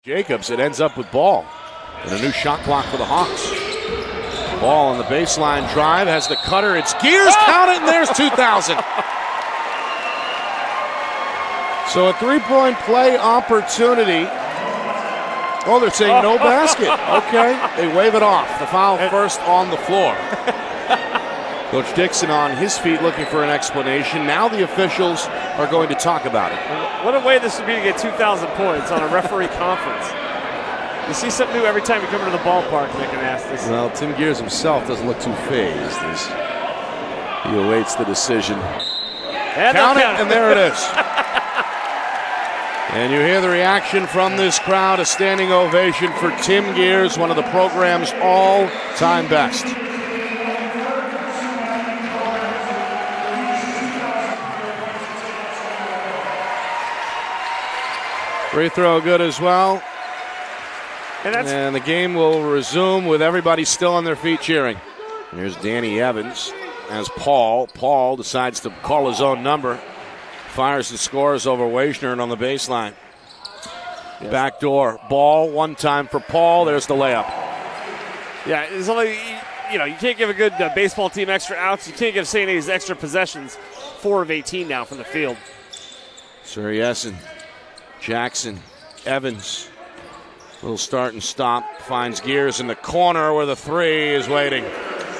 Jacobs, it ends up with ball. And a new shot clock for the Hawks. Ball on the baseline drive, has the cutter, it's Guers, count it, and there's 2,000. So a three-point play opportunity. Oh, they're saying no basket. Okay, they wave it off. The foul first on the floor. Coach Dixon on his feet looking for an explanation. Now the officials are going to talk about it. What a way this would be to get 2,000 points on a referee conference. You see something new every time you come into the ballpark, Nick, and ask this. Well, Tim Guers himself doesn't look too phased as he awaits the decision. Count it, and there it is. And you hear the reaction from this crowd, a standing ovation for Tim Guers, one of the program's all-time best. Free throw good as well. And the game will resume with everybody still on their feet cheering. Here's Danny Evans as Paul decides to call his own number. Fires and scores over Weisner on the baseline. Yes. Backdoor ball, one time for Paul. There's the layup. Yeah, it's only, you can't give a good baseball team extra outs. You can't give St. A's extra possessions. 4 of 18 now from the field. Suryesin, Jackson, Evans. Little start and stop. Finds Guers in the corner where the three is waiting.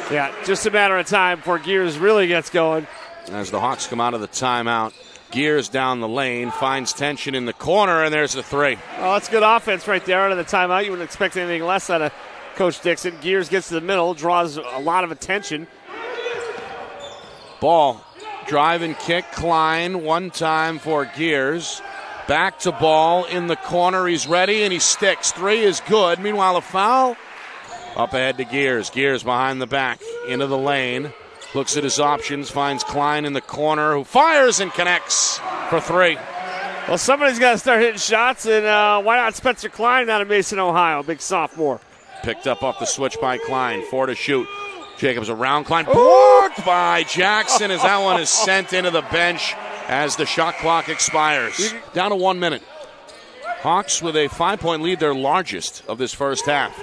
Yeah, just a matter of time before Guers really gets going. As the Hawks come out of the timeout, Guers down the lane, finds tension in the corner, and there's the three. Oh, that's good offense right there out of the timeout. You wouldn't expect anything less out of Coach Dixon. Guers gets to the middle, draws a lot of attention. Ball, drive and kick, Klein, one time for Guers. Back to Ball in the corner. He's ready, and he sticks. Three is good. Meanwhile, a foul. Up ahead to Guers. Guers behind the back, into the lane. Looks at his options, finds Klein in the corner, who fires and connects for three. Well, somebody's got to start hitting shots, and why not Spencer Klein out of Mason, Ohio, big sophomore. Picked up off the switch by Klein. 4 to shoot. Jacobs around Klein. Blocked by Jackson as that one is sent into the bench as the shot clock expires. Down to 1 minute. Hawks with a 5-point lead, their largest of this first half.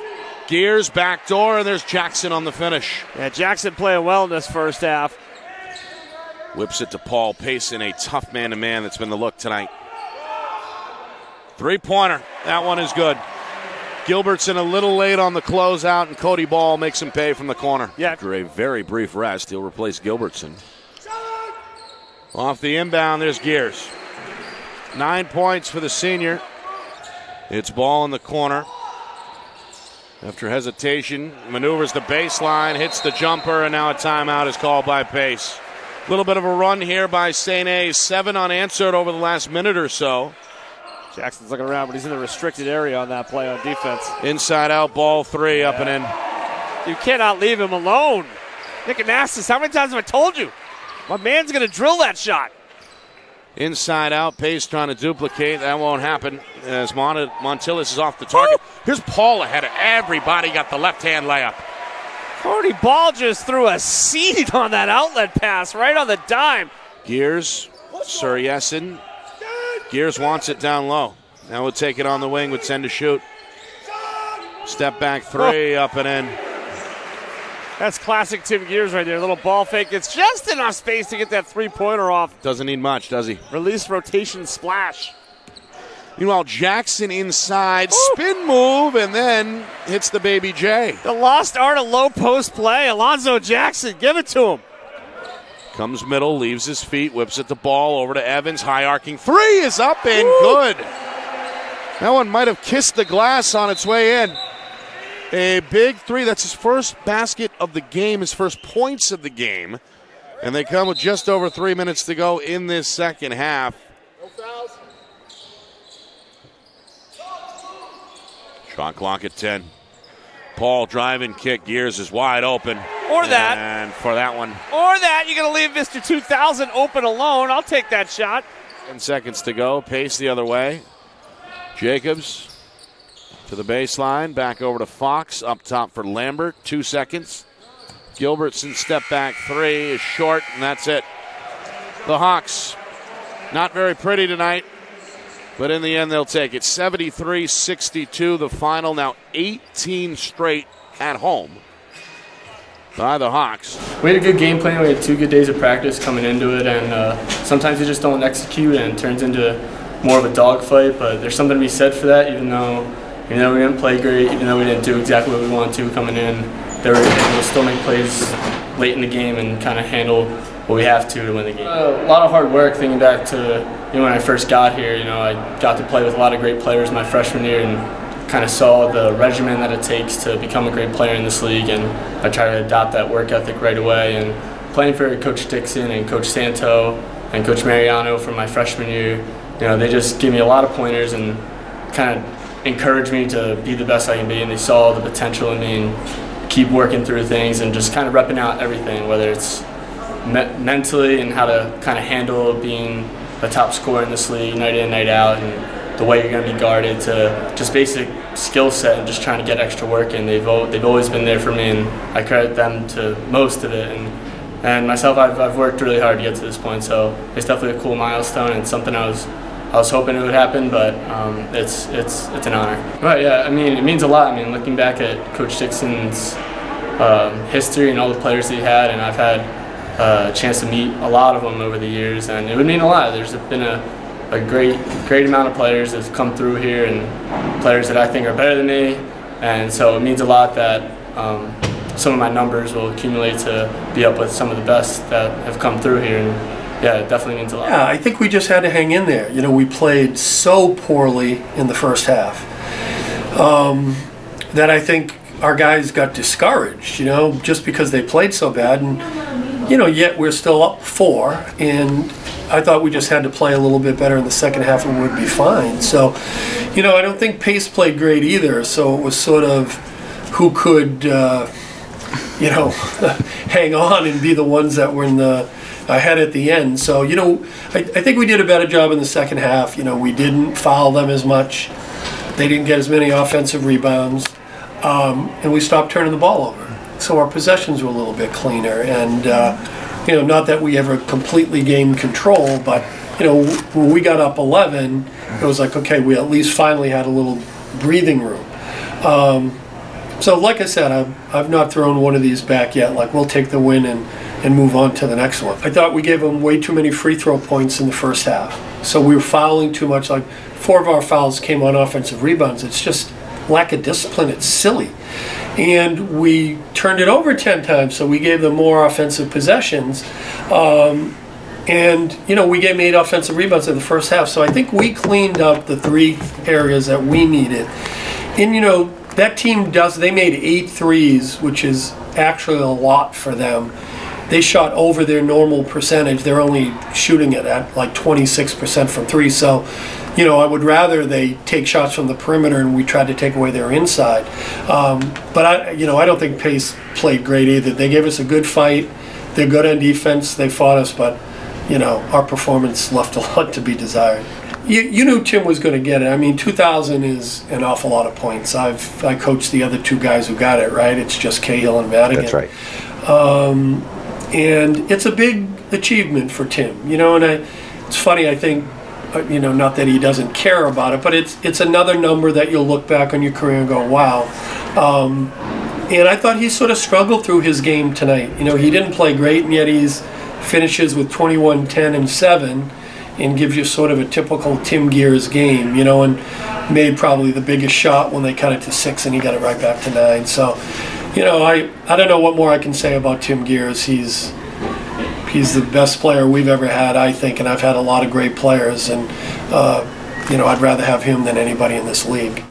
Guers backdoor, and there's Jackson on the finish. Yeah, Jackson playing well in this first half. Whips it to Paul Payson, a tough man-to-man that's been the look tonight. Three-pointer, that one is good. Gilbertson a little late on the closeout, and Cody Ball makes him pay from the corner. Yeah. After a very brief rest, he'll replace Gilbertson. Off the inbound, there's Guers. 9 points for the senior. It's Ball in the corner. After hesitation, maneuvers the baseline, hits the jumper, and now a timeout is called by Pace. A little bit of a run here by St. A's. 7 unanswered over the last minute or so. Jackson's looking around, but he's in the restricted area on that play on defense. Inside out, Ball three, up and in. You cannot leave him alone. Nick Anastas, how many times have I told you? My man's going to drill that shot. Inside out, Pace trying to duplicate. That won't happen as Montilus is off the target. Woo! Here's Paul ahead of everybody. Got the left-hand layup. Cody Ball just threw a seed on that outlet pass right on the dime. Guers, Suryesin. Guers wants it down low. Now we'll take it on the wing with 10 to shoot. Step back three, up and in. That's classic Tim Guers right there. A little ball fake. It's just enough space to get that three-pointer off. Doesn't need much, does he? Release, rotation, splash. Meanwhile, Jackson inside, spin move, and then hits the baby J. The lost art of low post play. Alonzo Jackson, give it to him. Comes middle, leaves his feet, whips it the ball over to Evans. High arcing three is up and good. That one might have kissed the glass on its way in. A big three. That's his first basket of the game, his first points of the game. And they come with just over 3 minutes to go in this second half. No fouls. Shot clock at 10. Paul driving kick. Guers is wide open. Or that. And for that one. Or that. You're going to leave Mr. 2000 open alone. I'll take that shot. 10 seconds to go. Pace the other way. Jacobs to the baseline. Back over to Fox. Up top for Lambert. 2 seconds. Gilbertson step back three is short, and that's it. The Hawks, not very pretty tonight. But in the end, they'll take it. 73-62, the final. Now 18 straight at home by the Hawks. We had a good game plan. We had 2 good days of practice coming into it, and sometimes you just don't execute, and it turns into more of a dogfight. But there's something to be said for that. Even though we didn't play great, even though we didn't do exactly what we wanted to coming in, they were able to still make plays late in the game and kind of handle what we have to win the game. A lot of hard work. Thinking back to when I first got here, I got to play with a lot of great players my freshman year, and kind of saw the regimen that it takes to become a great player in this league, and I try to adopt that work ethic right away. And playing for Coach Dixon and Coach Santo and Coach Mariano from my freshman year, they just give me a lot of pointers and kind of encourage me to be the best I can be, and they saw the potential in me and keep working through things and just kind of repping out everything, whether it's mentally and how to kind of handle being a top scorer in this league night in, night out, and the way you're going to be guarded, to just basic skill set and just trying to get extra work in. They've always been there for me, and I credit them to most of it. And myself, I've worked really hard to get to this point, so it's definitely a cool milestone and something I was hoping it would happen, but it's an honor. Right, yeah, it means a lot. Looking back at Coach Dixon's history and all the players that he had, and I've had a chance to meet a lot of them over the years, and it would mean a lot. There's been a great amount of players that have come through here, and players that I think are better than me, and so it means a lot that some of my numbers will accumulate to be up with some of the best that have come through here, and yeah, it definitely means a lot. Yeah, I think we just had to hang in there. We played so poorly in the first half that I think our guys got discouraged, just because they played so bad, and yet we're still up 4, and I thought we just had to play a little bit better in the second half and we'd be fine. So, I don't think Pace played great either, so it was sort of who could, hang on and be the ones that were in the ahead at the end. So, I think we did a better job in the second half. We didn't foul them as much. They didn't get as many offensive rebounds, and we stopped turning the ball over. So our possessions were a little bit cleaner, and not that we ever completely gained control, but when we got up 11, it was like, okay, we at least finally had a little breathing room. So like I said, I've not thrown one of these back yet. Like, we'll take the win and move on to the next one. I thought we gave them way too many free throw points in the first half, so we were fouling too much. Like, 4 of our fouls came on offensive rebounds. It's just lack of discipline. It's silly. And we turned it over 10 times, so we gave them more offensive possessions. And, we gave them 8 offensive rebounds in the first half. So I think we cleaned up the 3 areas that we needed. And, that team they made 8 threes, which is actually a lot for them. They shot over their normal percentage. They're only shooting it at like 26% from 3. So, I would rather they take shots from the perimeter and we tried to take away their inside. But I don't think Pace played great either. They gave us a good fight. They're good on defense. They fought us, but our performance left a lot to be desired. You knew Tim was going to get it. 2,000 is an awful lot of points. I coached the other 2 guys who got it, right? It's just Cahill and Madigan. That's right. And it's a big achievement for Tim. And it's funny, I think, not that he doesn't care about it, but it's another number that you'll look back on your career and go, wow. And I thought he sort of struggled through his game tonight. He didn't play great, and yet he's finishes with 21, 10, and 7, and gives you sort of a typical Tim Guers game, and made probably the biggest shot when they cut it to 6, and he got it right back to 9. So, I don't know what more I can say about Tim Guers. He's the best player we've ever had, I think, and I've had a lot of great players, and I'd rather have him than anybody in this league.